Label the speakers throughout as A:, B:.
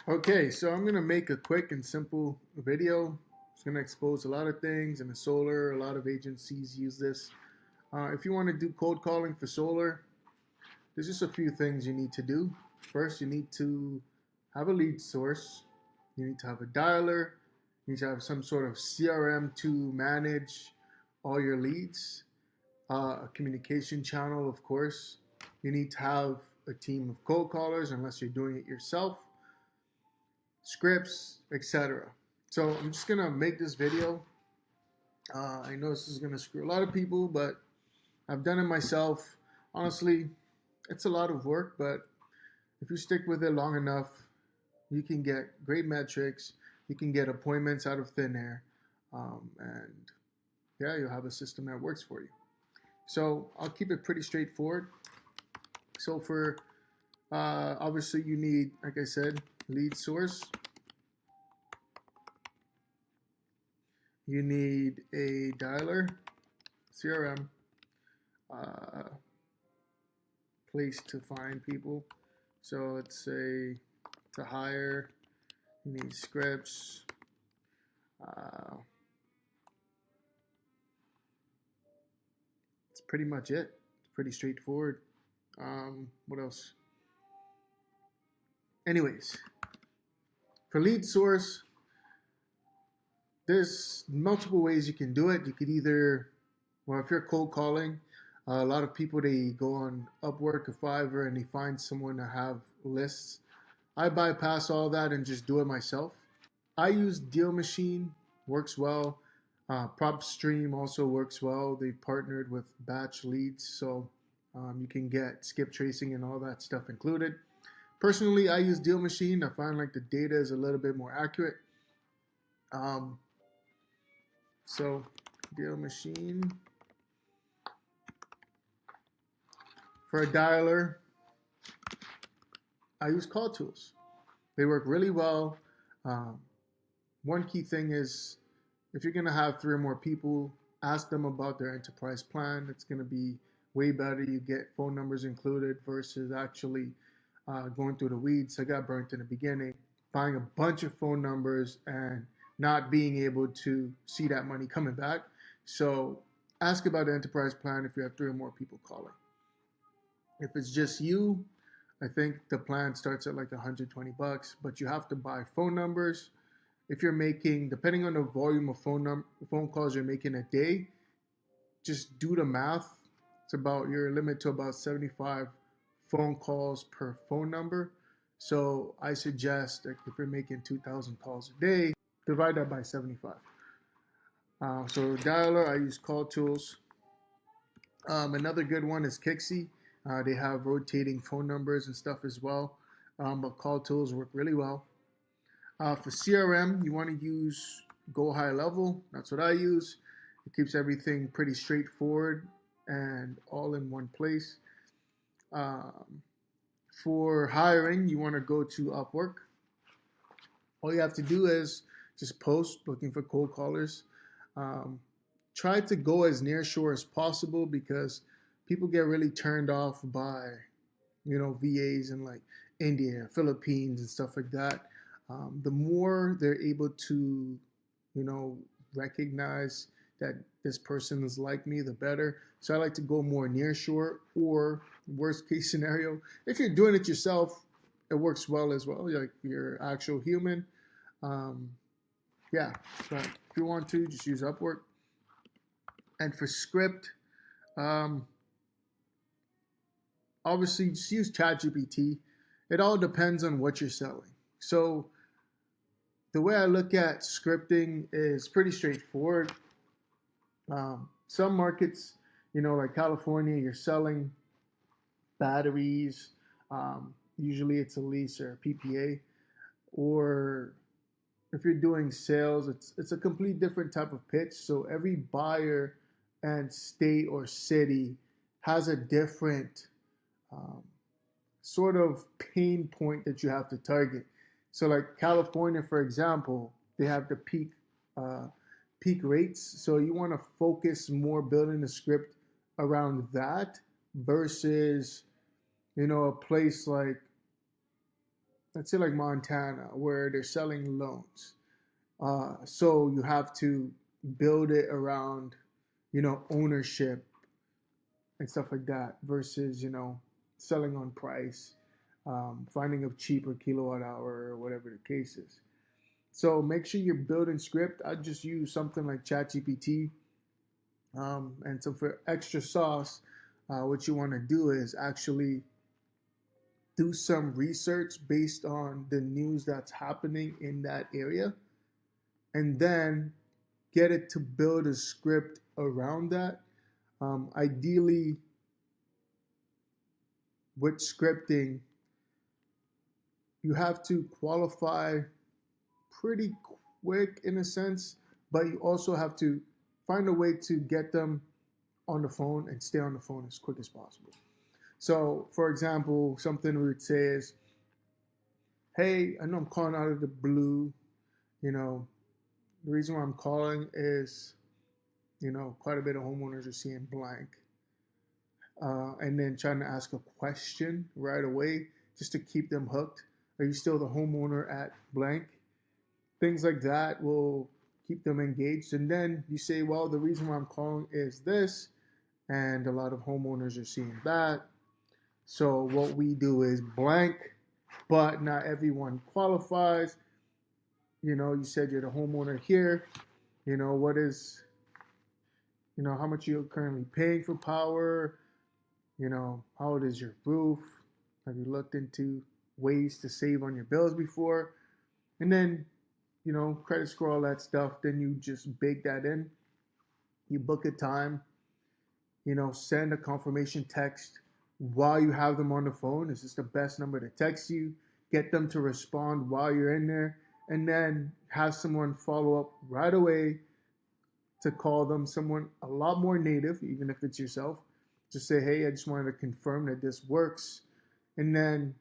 A: Okay, so I'm gonna make a quick and simple video. It's gonna expose a lot of things in the solar. A lot of agencies use this. If you want to do cold calling for solar, there's just a few things you need to do. First, you need to have a lead source. You need to have a dialer. You need to have some sort of CRM to manage all your leads. A communication channel, of course. You need to have a team of cold callers, unless you're doing it yourself, scripts, etc. So I'm just gonna make this video. I know this is gonna screw a lot of people, but I've done it myself. Honestly, it's a lot of work, but if you stick with it long enough, you can get great metrics. You can get appointments out of thin air, and yeah, you'll have a system that works for you. So I'll keep it pretty straightforward. So for obviously you need, like I said, lead source. You need a dialer, CRM, uh, place to find people. So let's say to hire, you need scripts. Uh, that's pretty much it. It's pretty straightforward. What else? Anyways, for lead source, there's multiple ways you can do it. You could either, well, if you're cold calling, a lot of people, they go on Upwork or Fiverr and they find someone to have lists. I bypass all that and just do it myself. I use Deal Machine, works well. PropStream also works well. They partnered with Batch Leads, so you can get skip tracing and all that stuff included. Personally, I use Deal Machine. I find like the data is a little bit more accurate. Um, so Deal Machine. For a dialer, I use Call Tools. They work really well. Um, One key thing is, if you're going to have 3 or more people, ask them about their enterprise plan. It's going to be way better. You get phone numbers included versus actually going through the weeds. I got burnt in the beginning, buying a bunch of phone numbers and not being able to see that money coming back. So ask about the enterprise plan if you have 3 or more people calling. If it's just you, I think the plan starts at like $120, but you have to buy phone numbers. If you're making, depending on the volume of phone calls you're making a day, just do the math. It's about your limit to about 75 phone calls per phone number. So I suggest that if you're making 2,000 calls a day, divide that by 75. So dialer, I use Call Tools. Another good one is Kixi. They have rotating phone numbers and stuff as well, but Call Tools work really well. For CRM, you want to use Go High Level. That's what I use. It keeps everything pretty straightforward and all in one place. For hiring, you want to go to Upwork. All you have to do is just post looking for cold callers. Um, Try to go as near shore as possible, because people get really turned off by, VAs in like India, Philippines, and stuff like that. The more they're able to, recognize that this person is like me, the better. So I like to go more near shore, or worst case scenario, if you're doing it yourself, it works well as well. Like you're actual human. Um, yeah, but if you want to, just use Upwork. And for script, um, obviously just use ChatGPT. It all depends on what you're selling. So the way I look at scripting is pretty straightforward. Some markets, like California, you're selling batteries. Usually it's a lease or a PPA. Or if you're doing sales, it's a complete different type of pitch. So every buyer and state or city has a different um, sort of pain point that you have to target. So like California, for example, they have the peak rates. So you want to focus more building the script around that versus, a place like let's say like Montana, where they're selling loans. So you have to build it around, ownership and stuff like that versus, selling on price, finding a cheaper kilowatt hour or whatever the case is. So make sure you're building script. I just use something like ChatGPT. And so for extra sauce, what you want to do is actually do some research based on the news that's happening in that area, and then get it to build a script around that. Ideally, with scripting, you have to qualify pretty quick in a sense, but you also have to find a way to get them on the phone and stay on the phone as quick as possible. So, for example, something we would say is, hey, I know I'm calling out of the blue. The reason why I'm calling is, quite a bit of homeowners are seeing blank. And then trying to ask a question right away just to keep them hooked. Are you still the homeowner at blank? Things like that will keep them engaged. And then you say, well, the reason why I'm calling is this. And a lot of homeowners are seeing that. So what we do is blank, but not everyone qualifies. You said you're the homeowner here. What is, how much you're currently paying for power. How old is your roof? Have you looked into ways to save on your bills before? And then, credit score, all that stuff. Then you just bake that in. You book a time, send a confirmation text while you have them on the phone. Is this the best number to text you? Get them to respond while you're in there, and then have someone follow up right away to call them, someone a lot more native, even if it's yourself. Just say, hey, I just wanted to confirm that this works. And then,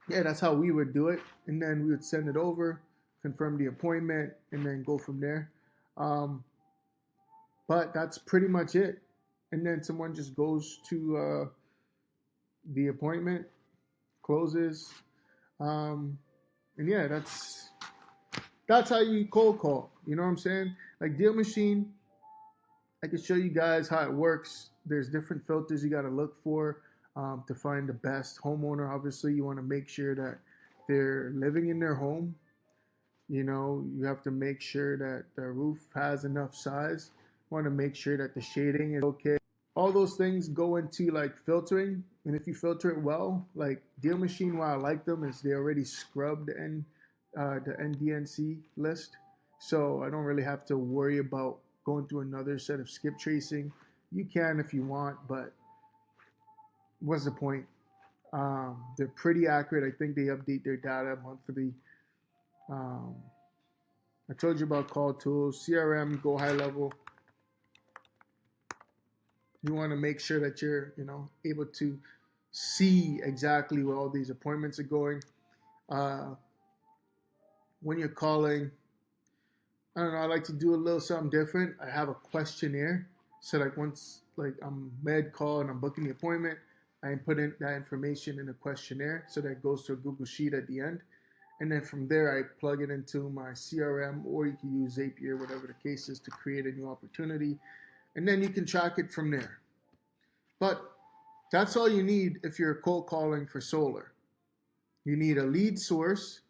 A: yeah, that's how we would do it. And then we would send it over, confirm the appointment, and then go from there. But that's pretty much it. And then someone just goes to the appointment, closes. And yeah, that's how you cold call. You know what I'm saying? Like Deal Machine, I can show you guys how it works. There's different filters you got to look for to find the best homeowner. Obviously, you want to make sure that they're living in their home. You have to make sure that the roof has enough size. You want to make sure that the shading is okay. All those things go into like filtering. And if you filter it well, like Deal Machine, why I like them is they already scrubbed the NDNC list. So I don't really have to worry about going through another set of skip tracing. You can if you want, but what's the point? They're pretty accurate. I think they update their data monthly. I told you about call tools, CRM, go high level. You want to make sure that you're, able to see exactly where all these appointments are going. When you're calling, I don't know, I like to do a little something different. I have a questionnaire. So like once I'm med call and I'm booking the appointment, I put in that information in a questionnaire. So that goes to a Google Sheet at the end. And then from there, I plug it into my CRM, or you can use Zapier, whatever the case is, to create a new opportunity. And then you can track it from there. But that's all you need if you're cold calling for solar. You need a lead source.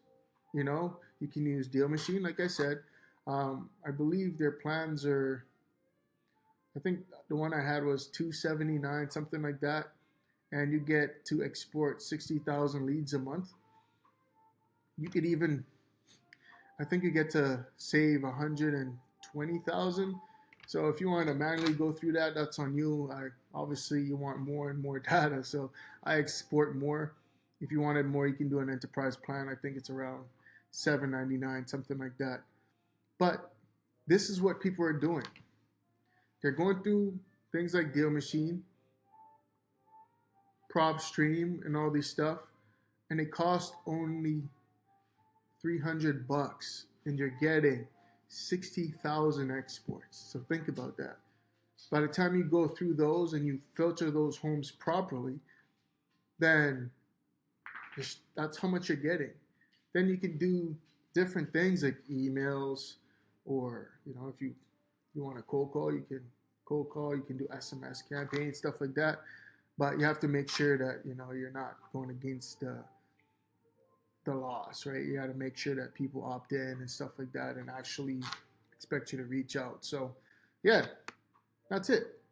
A: You can use Deal Machine, like I said. I believe their plans are, I think the one I had was $279, something like that. And you get to export 60,000 leads a month. You could even, I think you get to save 120,000. So if you want to manually go through that, that's on you. Obviously, you want more and more data, so I export more. If you wanted more, you can do an enterprise plan. I think it's around $7.99, something like that. But this is what people are doing. They're going through things like Deal Machine, PropStream, and all these stuff, and it costs only $300, and you're getting 60,000 exports. So think about that. By the time you go through those and you filter those homes properly, then That's how much you're getting. Then you can do different things like emails, or if you want to cold call, you can cold call. You can do SMS campaigns, stuff like that. But you have to make sure that you're not going against the laws, right? You got to make sure that people opt in and stuff like that, and actually expect you to reach out. So, yeah, that's it.